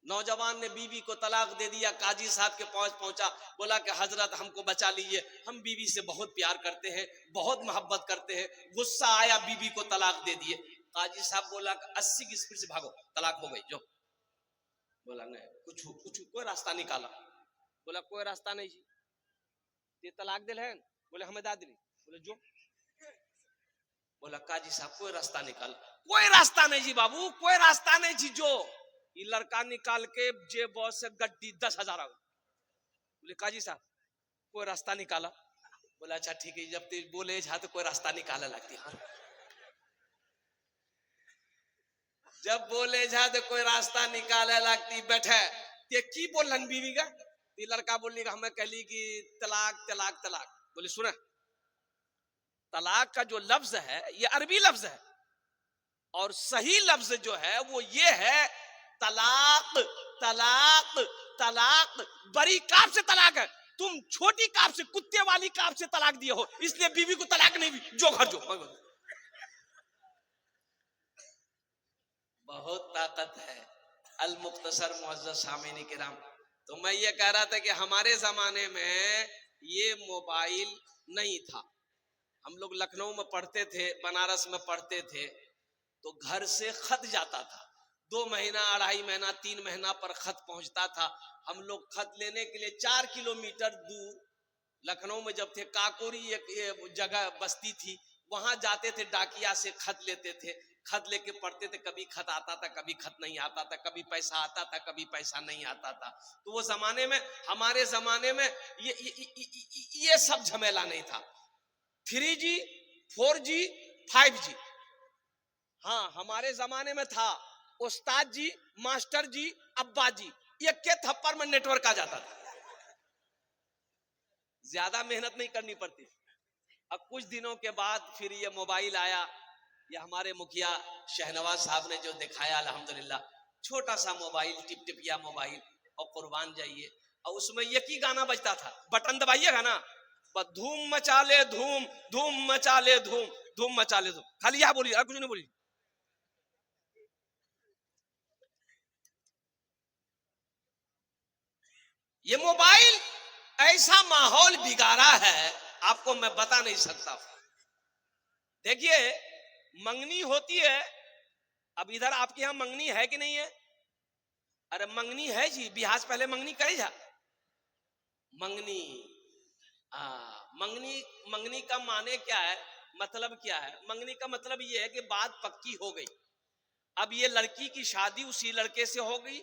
नौजवान ने बीवी को तलाक दे दिया, काजी साहब के पास पहुंचा, बोला कि हजरत हमको बचा लीजिए, हम बीवी से बहुत प्यार करते हैं, बहुत मोहब्बत करते हैं। गुस्सा आया, बीवी को तलाक दे दिए। काजी साहब बोला 80 की स्पीड से भागो, तलाक हो गई, जो। बोला नहीं, कुछ कोई रास्ता निकाला। बोला कोई रास्ता नहीं जी, ये तलाक दिल है। बोले हमें दादी। बोले जो। बोला काजी साहब कोई रास्ता निकाल। कोई रास्ता नहीं जी बाबू, कोई रास्ता नहीं जी, जो। ये लड़का निकाल के जेब से गड्डी 10,000 आ गई। बोले काजी साहब कोई रास्ता निकाला। बोला अच्छा ठीक है, जब तेज बोले जा तो कोई रास्ता निकाला लगती है। जब बोले जा तो कोई रास्ता निकाले लगती। बैठे ते की बोलन बीवी का। ये लड़का बोलने का हमें कहली कि तलाक तलाक तलाक। बोले सुना, तलाक का जो लफ्ज है ये अरबी लफ्ज है, और सही लफ्ज जो है वो ये है तलाक तलाक तलाक। बड़ी काफ से तलाक है, तुम छोटी काफ से, कुत्ते वाली काफ से तलाक दिए हो, इसलिए बीवी को तलाक नहीं दी, जो घर जो। बहुत ताकत है। अल मुख्तसर मुअज़्ज़ज़ सामीन किराम, तो मैं ये कह रहा था कि हमारे जमाने में ये मोबाइल नहीं था। हम लोग लखनऊ में पढ़ते थे, बनारस में पढ़ते थे, तो घर से खत जाता था। 2 महीना, 2.5 महीना, 3 महीना पर खत पहुंचता था। हम लोग खत लेने के लिए 4 किलोमीटर दूर लखनऊ में जब थे, काकोरी एक जगह बस्ती थी, वहां जाते थे, डाकिया से खत लेते थे, खत लेके पढ़ते थे। कभी खत आता था, कभी खत नहीं आता था, कभी पैसा आता था, कभी पैसा नहीं आता था। तो वो जमाने में, हमारे जमाने में ये सब झमेला नहीं था। 3G 4G 5G, हाँ हमारे जमाने में था। उस्ताद जी, मास्टर जी, अब्बा जी, ये के थप्पड़ में नेटवर्क आ जाता था, ज्यादा मेहनत नहीं करनी पड़ती। अब कुछ दिनों के बाद फिर ये मोबाइल आया। ये हमारे मुखिया शहनवाज साहब ने जो दिखाया, अल्हम्दुलिल्लाह, छोटा सा मोबाइल, टिप टिपिया मोबाइल, और कुर्बान जाइए, और उसमें एक ही गाना बजता था, बटन दबाइएगा ना, बस धूम मचा ले धूम, धूम मचा ले धूम, धूम मचा ले धूम, खाली यह बोलिए, कुछ नहीं बोलिए। ये मोबाइल ऐसा माहौल बिगाड़ा है, आपको मैं बता नहीं सकता। देखिए मंगनी होती है, अब इधर आपके यहां मंगनी है कि नहीं है? अरे मंगनी है जी, बिहार से पहले मंगनी करे जा। मंगनी, मंगनी, मंगनी का माने क्या है, मतलब क्या है? मंगनी का मतलब ये है कि बात पक्की हो गई, अब ये लड़की की शादी उसी लड़के से हो गई,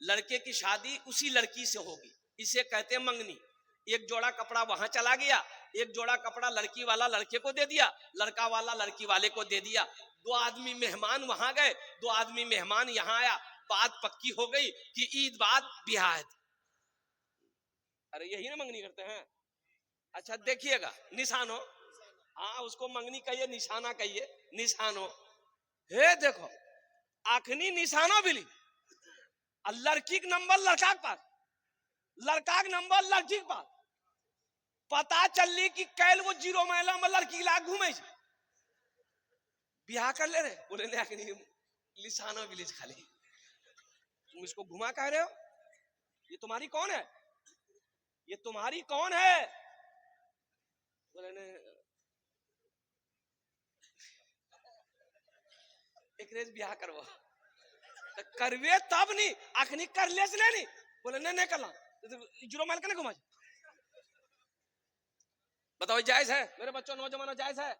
लड़के की शादी उसी लड़की से होगी, इसे कहते हैं मंगनी। एक जोड़ा कपड़ा वहां चला गया, एक जोड़ा कपड़ा लड़की वाला लड़के को दे दिया, लड़का वाला लड़की वाले को दे दिया। 2 आदमी मेहमान वहां गए, 2 आदमी मेहमान यहाँ आया, बात पक्की हो गई कि ईद बाद ब्याह है। अरे यही ना मंगनी करते हैं। अच्छा देखिएगा, निशानो, हाँ उसको मंगनी कहिए, निशाना कहिए, निशानो। हे देखो आखनी निशानो भी ली, लड़की का नंबर लड़का के पास, लड़का का नंबर लड़की के पास, पता चली कि कैल वो 0 महिला में लड़की ला घूमे, ब्याह कर ले रहे। बोले नहीं निशानो भी लीज खाली, तुम इसको घुमा कह रहे हो, ये तुम्हारी कौन है, ये तुम्हारी कौन है? बोले ने एक रेज ब्याह करवा, करवे तब नहीं, अखनी कर ले नहीं। बोले नहीं करना, 0 माइल का घुमा। बताओ जायज है मेरे बच्चों, नौजवानों, जायज है?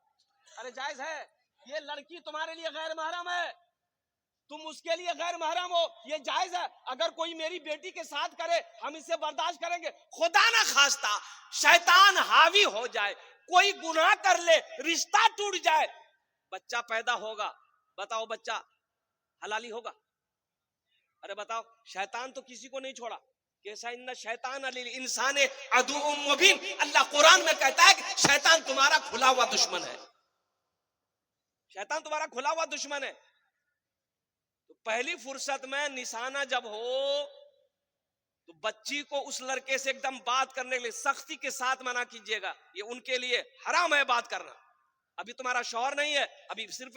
अरे जायज है। ये लड़की तुम्हारे लिए गैर महरम है, तुम उसके लिए गैर महरम हो, ये जायज है? अगर कोई मेरी बेटी के साथ करे हम इसे बर्दाश्त करेंगे? खुदा ना खास्ता शैतान हावी हो जाए, कोई गुनाह कर ले, रिश्ता टूट जाए, बच्चा पैदा होगा, बताओ बच्चा हलाली होगा? अरे बताओ, शैतान तो किसी को नहीं छोड़ा, कैसा इन्ना शैतान अलिल इंसान अदुउम मुबीन, अल्लाह कुरान में कहता है कि शैतान तुम्हारा खुला हुआ दुश्मन है, शैतान तुम्हारा खुला हुआ दुश्मन है। तो पहली फुर्सत में निशाना जब हो तो बच्ची को उस लड़के से एकदम बात करने के लिए सख्ती के साथ मना कीजिएगा, ये उनके लिए हराम है बात करना। अभी तुम्हारा शौहर नहीं है, अभी सिर्फ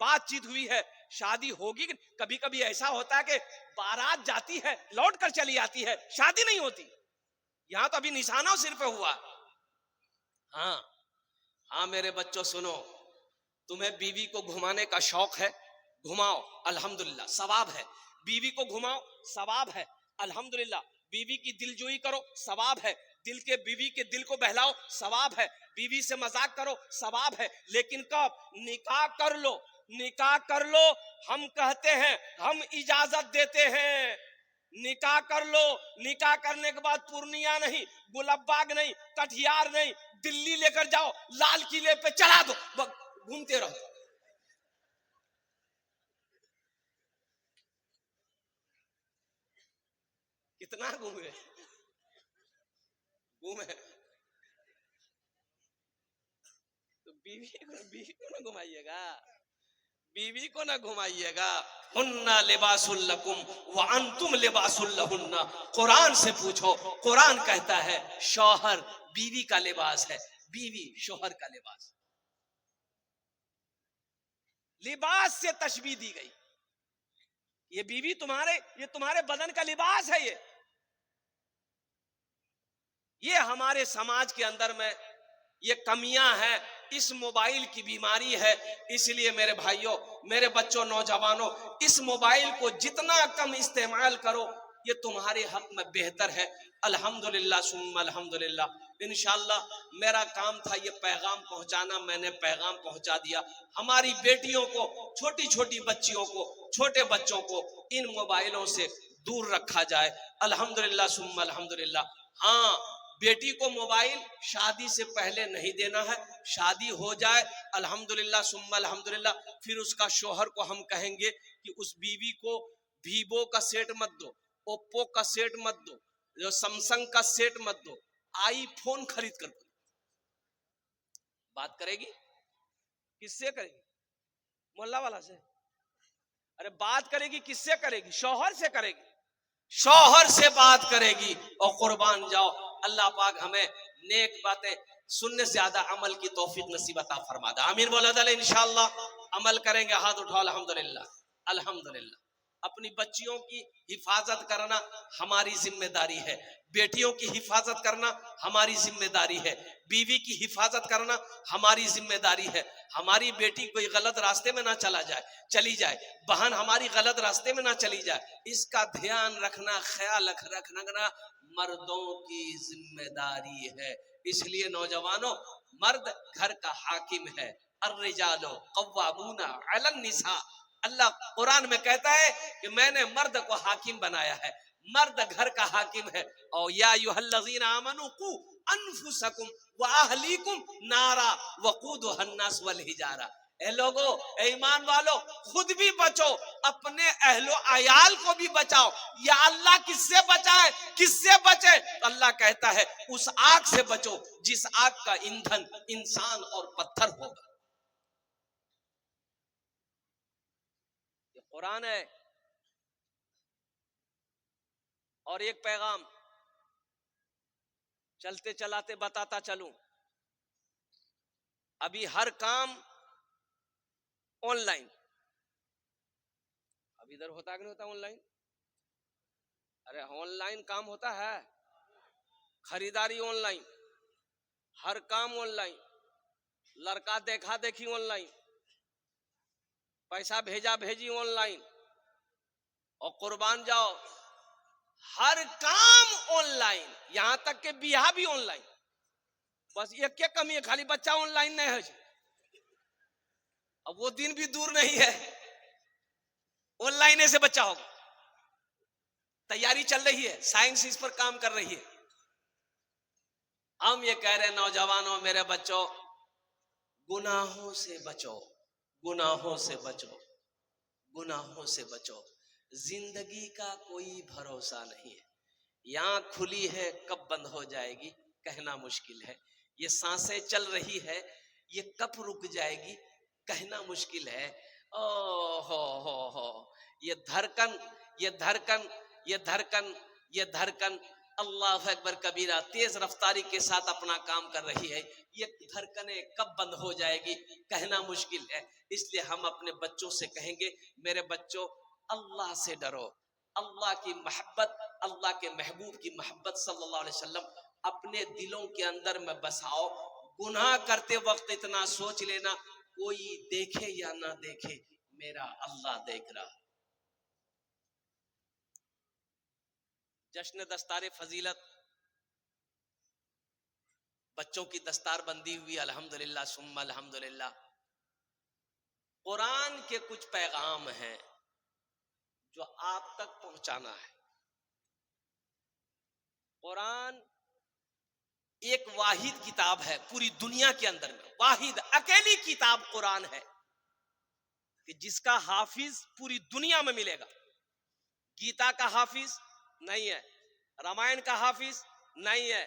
बातचीत हुई है, शादी होगी। कभी कभी ऐसा होता है कि बारात जाती है लौट कर चली आती है, शादी नहीं होती। यहां तो अभी निशाना सिर पे हुआ। हाँ हाँ मेरे बच्चों सुनो, तुम्हें बीवी को घुमाने का शौक है, घुमाओ, अल्हम्दुलिल्लाह सवाब है। बीवी को घुमाओ, सवाब है, अल्हम्दुलिल्लाह। बीवी की दिलजोई करो, सवाब है। बीवी के दिल को बहलाओ, सवाब है। बीवी से मजाक करो, सवाब है। लेकिन कब? निकाह कर लो, निकाह कर लो। हम कहते हैं, हम इजाजत देते हैं, निकाह कर लो। निकाह करने के बाद पूर्णिया नहीं, गुलबबाग नहीं, कटिहार नहीं, दिल्ली लेकर जाओ, लाल किले पे चढ़ा दो, घूमते रहो। कितना घूमे घूमे तो बीवी को ना घुमाइएगा, बीवी को ना घुमाइएगा। हुन्ना लिबासुल लकुम व अंतुम लिबासुल लहुन्ना। कुरान से पूछो, कुरान कहता है शौहर बीवी का लिबास है, बीवी शौहर का लिबास। लिबास से तशबीह दी गई, ये बीवी तुम्हारे, ये तुम्हारे बदन का लिबास है। ये हमारे समाज के अंदर में ये कमियां हैं, इस मोबाइल की बीमारी है। इसलिए मेरे भाइयों, मेरे बच्चों, नौजवानों, इस मोबाइल को जितना कम इस्तेमाल करो ये तुम्हारे हक में बेहतर है। अल्हम्दुलिल्लाह सुम्मा अल्हम्दुलिल्लाह। इंशाअल्लाह मेरा काम था ये पैगाम पहुंचाना, मैंने पैगाम पहुंचा दिया। हमारी बेटियों को, छोटी छोटी बच्चियों को, छोटे बच्चों को इन मोबाइलों से दूर रखा जाए। अल्हम्दुलिल्लाह सुम्मा अल्हम्दुलिल्लाह। हाँ, बेटी को मोबाइल शादी से पहले नहीं देना है। शादी हो जाए अल्हम्दुलिल्लाह सुम्मा अल्हम्दुलिल्लाह, फिर उसका शौहर को हम कहेंगे कि उस बीवी को वीवो का सेट मत दो, ओप्पो का सेट मत दो, जो सैमसंग का सेट मत दो, आईफोन खरीद कर दो। बात करेगी किससे? करेगी मोहल्ला वाला से? अरे बात करेगी किससे करेगी? शौहर से करेगी, शौहर से बात करेगी। और कुर्बान जाओ, अल्लाह पाक हमें नेक बातें सुनने से ज्यादा अमल की तौफीक नसीब अता फरमा दे। आमीन बोला जाए इंशाअल्लाह। अमल करेंगे, हाथ उठाओ, अल्हम्दुलिल्लाह अल्हम्दुलिल्लाह। अपनी बच्चियों की हिफाजत करना हमारी जिम्मेदारी है, बेटियों की हिफाजत करना हमारी जिम्मेदारी है, बीवी की हिफाजत करना हमारी जिम्मेदारी है। हमारी बेटी कोई गलत रास्ते में ना चली जाए, बहन हमारी गलत रास्ते में ना चली जाए, इसका ध्यान रखना, ख्याल रखना मर्दों की जिम्मेदारी है। इसलिए नौजवानों, मर्द घर का हाकिम है। अर्रिजालो कव्वामूना अलन निसा। अल्लाह कुरान में कहता है कि मैंने मर्द को हाकिम बनाया है, मर्द घर का हाकिम है। और या अय्युहल्लज़ीना आमनू कू अनफुसकुम व अहलीकुम नारा वक़ूदुहन नास वल हिजारा। ए लोगो, ईमान वालों, खुद भी बचो, अपने अहलो अयाल को भी बचाओ। या अल्लाह किससे बचाए, किससे बचे? अल्लाह कहता है उस आग से बचो जिस आग का ईंधन इंसान और पत्थर होगा। ये कुरान है। और एक पैगाम चलते चलाते बताता चलूं, अभी हर काम ऑनलाइन। अब इधर होता कि नहीं होता ऑनलाइन? अरे ऑनलाइन काम होता है, खरीदारी ऑनलाइन, हर काम ऑनलाइन, लड़का देखा देखी ऑनलाइन, पैसा भेजा भेजी ऑनलाइन, और कुर्बान जाओ हर काम ऑनलाइन, यहां तक के बियाह भी ऑनलाइन। बस ये क्या कमी है, खाली बच्चा ऑनलाइन नहीं है। अब वो दिन भी दूर नहीं है, ऑनलाइन से बच्चा होगा। तैयारी चल रही है, साइंस इस पर काम कर रही है। हम ये कह रहे हैं नौजवानों, मेरे बच्चों, गुनाहों से बचो, गुनाहों से बचो, गुनाहों से बचो। जिंदगी का कोई भरोसा नहीं है। यहां खुली है, कब बंद हो जाएगी कहना मुश्किल है। ये सांसें चल रही है, ये कब रुक जाएगी कहना मुश्किल है। ओ हो, ये धड़कन, ये धड़कन, ये धड़कन, ये धड़कन अल्लाह अकबर कबीरा तेज रफ्तारी के साथ अपना काम कर रही है। ये धड़कनें कब बंद हो जाएगी कहना मुश्किल है। इसलिए हम अपने बच्चों से कहेंगे, मेरे बच्चों अल्लाह से डरो, अल्लाह की मोहब्बत, अल्लाह के महबूब की मोहब्बत सल्लल्लाहु अलैहि वसल्लम अपने दिलों के अंदर में बसाओ। गुनाह करते वक्त इतना सोच लेना, कोई देखे या ना देखे, मेरा अल्लाह देख रहा। जश्न दस्तार फजीलत, बच्चों की दस्तार बंदी हुई, अल्हम्दुलिल्लाह सुम्मा अल्हम्दुलिल्लाह। कुरान के कुछ पैगाम हैं जो आप तक पहुंचाना है। कुरान एक वाहिद किताब है पूरी दुनिया के अंदर में, वाहिद अकेली किताब कुरान है कि जिसका हाफिज पूरी दुनिया में मिलेगा। गीता का हाफिज नहीं है, रामायण का हाफिज नहीं है,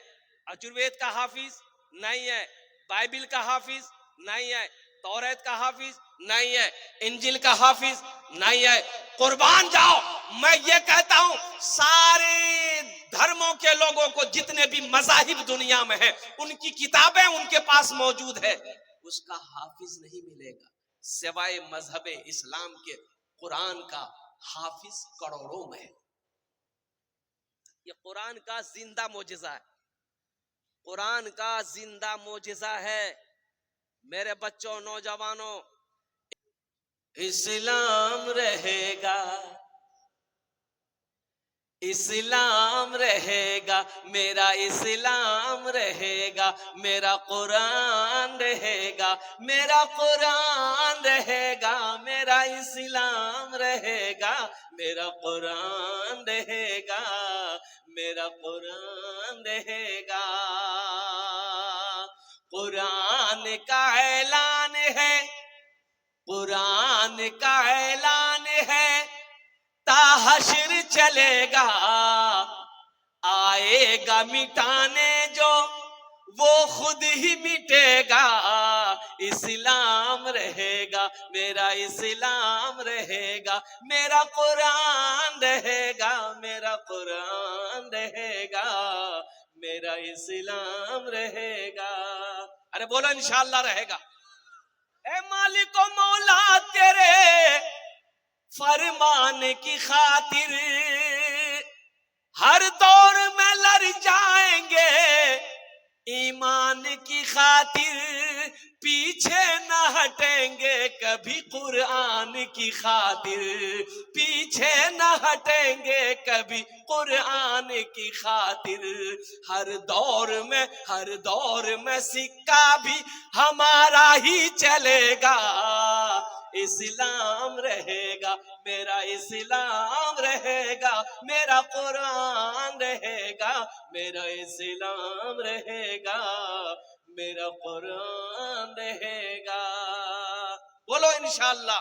अजुर्वेद का हाफिज नहीं है, बाइबिल का हाफिज नहीं है, तौरात का हाफिज नहीं है, इंजिल का हाफिज नहीं है। कुर्बान जाओ, मैं ये कहता हूं सारे धर्मों के लोगों को, जितने भी मज़ाहिब दुनिया में है, उनकी किताबें उनके पास मौजूद है, उसका हाफिज नहीं मिलेगा सिवाय मजहब इस्लाम के। कुरान का हाफिज करोड़ों में है। ये कुरान का जिंदा मोजिजा है, कुरान का जिंदा मोजिजा है। मेरे बच्चों, नौजवानों, इस्लाम रहेगा, इस्लाम रहेगा, मेरा इस्लाम रहेगा, मेरा कुरान रहेगा, मेरा कुरान रहेगा, मेरा इस्लाम रहेगा, मेरा कुरान रहेगा, मेरा कुरान रहेगा। कुरान का ऐलान है, कुरान का ऐलान है, ताहशर चलेगा, आएगा मिटाने जो, वो खुद ही मिटेगा। इस्लाम रहेगा, मेरा इस्लाम रहेगा, मेरा कुरान रहेगा, मेरा कुरान रहेगा, मेरा इस्लाम रहेगा। अरे बोलो इंशाअल्लाह रहेगा। ए मालिक ओ मौला, तेरे फरमान की खातिर हर दौर में लड़ जाएंगे, ईमान की खातिर पीछे न हटेंगे कभी, कुरान की खातिर पीछे न हटेंगे कभी, कुरान की खातिर। हर दौर में सिक्का भी हमारा ही चलेगा, इस्लाम रहेगा, मेरा इस्लाम रहेगा, मेरा कुरान रहेगा, मेरा इस्लाम रहेगा, मेरा कुरान रहेगा। बोलो इंशाअल्लाह।